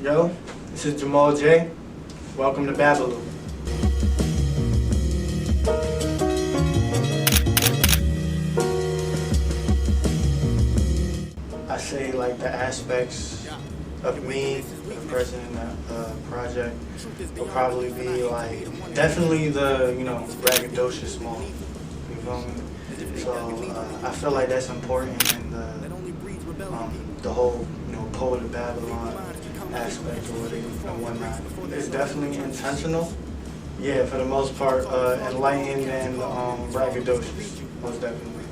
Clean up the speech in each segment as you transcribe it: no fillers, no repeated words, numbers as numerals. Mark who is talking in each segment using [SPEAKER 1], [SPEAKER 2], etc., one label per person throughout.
[SPEAKER 1] Yo, this is Jamal J. Welcome to Babilu. I say like the aspects of me, the person in the project, will probably be like definitely the braggadocious mode. You feel me? So I feel like that's important in the whole poet of Babylon aspect of it and whatnot. It's definitely intentional. Yeah, for the most part, enlightened and braggadocious, most definitely.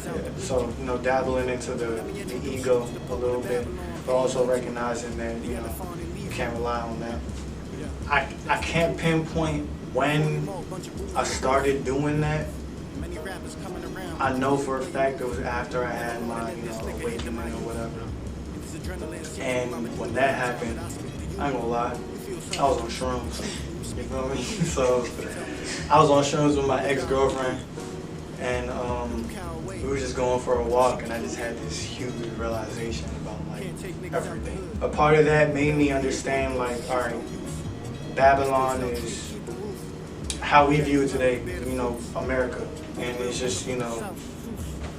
[SPEAKER 1] Yeah, so dabbling into the ego a little bit, but also recognizing that you can't rely on that. I can't pinpoint when I started doing that. I know for a fact it was after I had my awakening or whatever. And when that happened, I ain't gonna lie, I was on shrooms. You feel me? So I was on shrooms with my ex-girlfriend, and we were just going for a walk, and I just had this huge realization about like everything. A part of that made me understand like, all right, Babylon is how we view it today, America, and it's just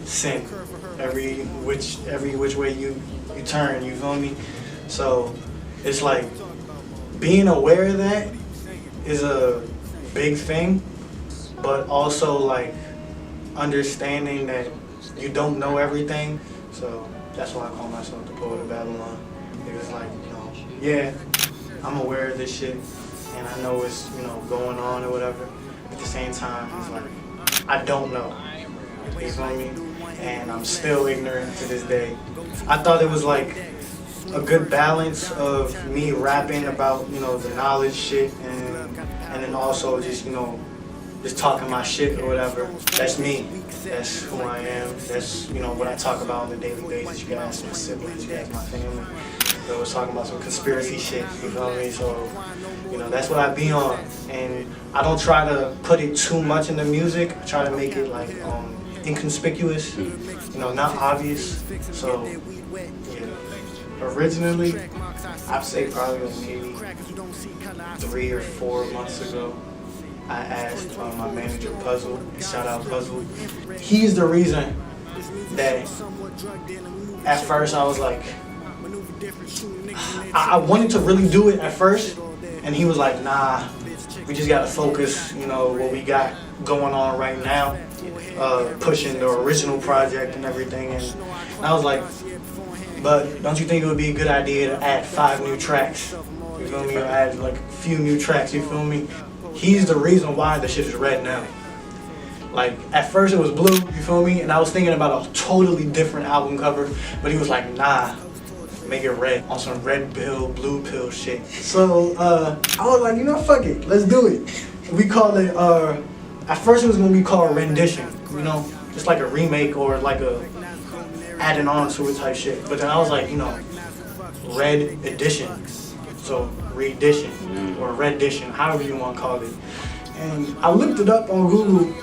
[SPEAKER 1] sin. Every which way you turn, you feel me? So it's like being aware of that is a big thing, but also like understanding that you don't know everything. So that's why I call myself the poet of Babylon. It's like, yeah, I'm aware of this shit and I know it's, going on or whatever. At the same time, it's like, I don't know. You feel me? And I'm still ignorant to this day. I thought it was like a good balance of me rapping about, the knowledge shit and then also just, just talking my shit or whatever. That's me. That's who I am. That's, what I talk about on a daily basis. You can ask my siblings, you can ask my family. I was talking about some conspiracy shit, you feel me? So, that's what I be on. And I don't try to put it too much in the music. I try to make it like inconspicuous, not obvious. So, yeah. Originally, I'd say probably like maybe 3 or 4 months ago, I asked my manager Puzzle, shout out Puzzle. He's the reason that at first I was like, I wanted to really do it at first, and he was like, nah, we just gotta focus, what we got going on right now, pushing the original project and everything. And I was like, but don't you think it would be a good idea to add 5 new tracks? You feel me? Or add like a few new tracks, you feel me? He's the reason why the shit is red now. Like, at first it was blue, you feel me? And I was thinking about a totally different album cover, but he was like, nah, make it red on some red pill, blue pill shit. So I was like, fuck it, let's do it. We called it, at first it was gonna be called Rendition, just like a remake or like a adding on to it type shit. But then I was like, Red Edition. So Redition or Redition, however you want to call it. And I looked it up on Google.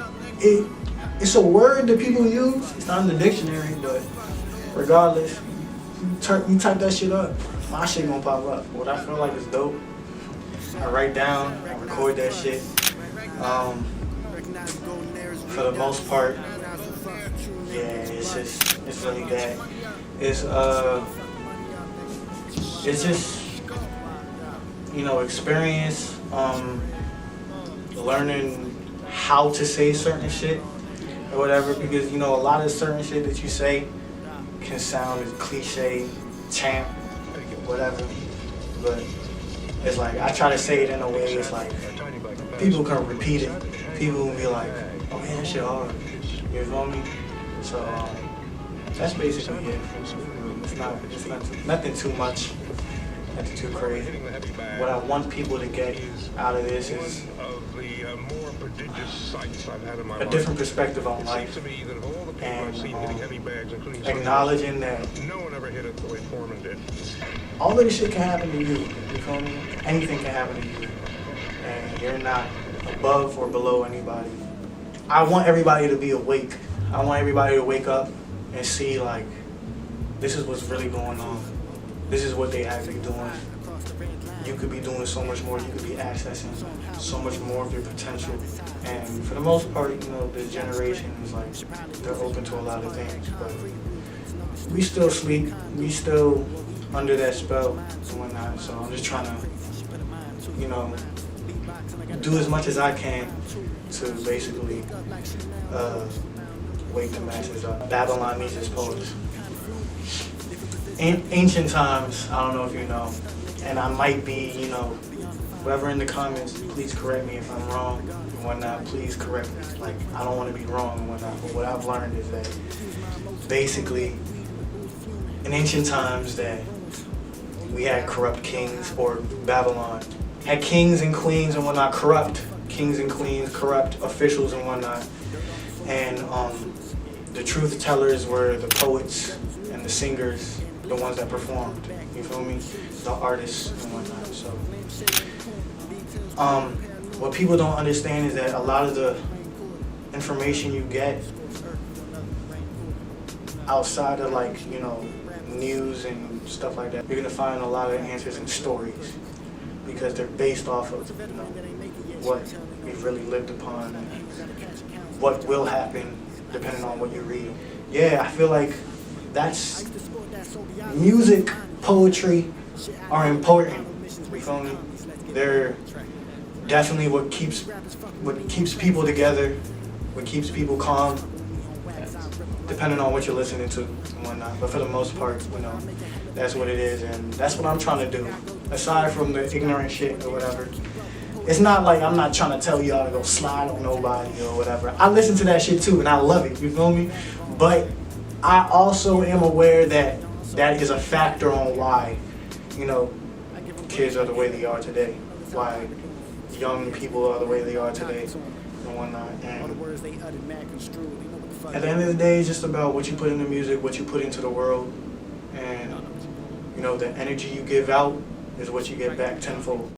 [SPEAKER 1] It's a word that people use. It's not in the dictionary, but regardless, you type that shit up, my shit gonna pop up. What I feel like is dope, I write down, I record that shit. For the most part, yeah, it's really that. It's just, experience, learning how to say certain shit or whatever, because, a lot of certain shit that you say can sound as cliche, champ, whatever, but it's like, I try to say it in a way, it's like, people can repeat it. People will be like, oh man, that shit hard. You feel me? So, that's basically it. It's nothing too much, nothing too crazy. What I want people to get out of this is a different perspective on life, and acknowledging that all of this shit can happen to you. You feel me? Anything can happen to you, and you're not above or below anybody. I want everybody to be awake. I want everybody to wake up and see like, this is what's really going on. this is what they actually doing. You could be doing so much more. You could be accessing so much more of your potential. And for the most part, you know, the generation is like, they're open to a lot of things. But we still sleep. We still under that spell and whatnot. So I'm just trying to, you know, do as much as I can to basically wake the masses up. Babylon needs its poets. In ancient times, I don't know if you know, and I might be, you know, whoever in the comments, please correct me if I'm wrong and whatnot. Please correct me. Like, I don't want to be wrong and whatnot. But what I've learned is that basically, in ancient times, that we had corrupt kings, or Babylon had kings and queens and whatnot, corrupt kings and queens, corrupt officials and whatnot. And the truth tellers were the poets and the singers, the ones that performed, you feel me? The artists and whatnot. So, what people don't understand is that a lot of the information you get outside of, like, you know, news and stuff like that, you're gonna find a lot of answers in stories, because they're based off of, you know, what we've really lived upon and what will happen depending on what you read. Yeah, I feel like that's music, poetry are important. You feel me? They're definitely what keeps people together, what keeps people calm, depending on what you're listening to and whatnot. But for the most part, you know, that's what it is, and that's what I'm trying to do. Aside from the ignorant shit or whatever, it's not like I'm not trying to tell y'all to go slide on nobody or whatever. I listen to that shit too, and I love it, you feel me? But I also am aware that that is a factor on why, you know, kids are the way they are today, why young people are the way they are today and whatnot. And at the end of the day, it's just about what you put into music, what you put into the world, and, you know, the energy you give out is what you get back tenfold.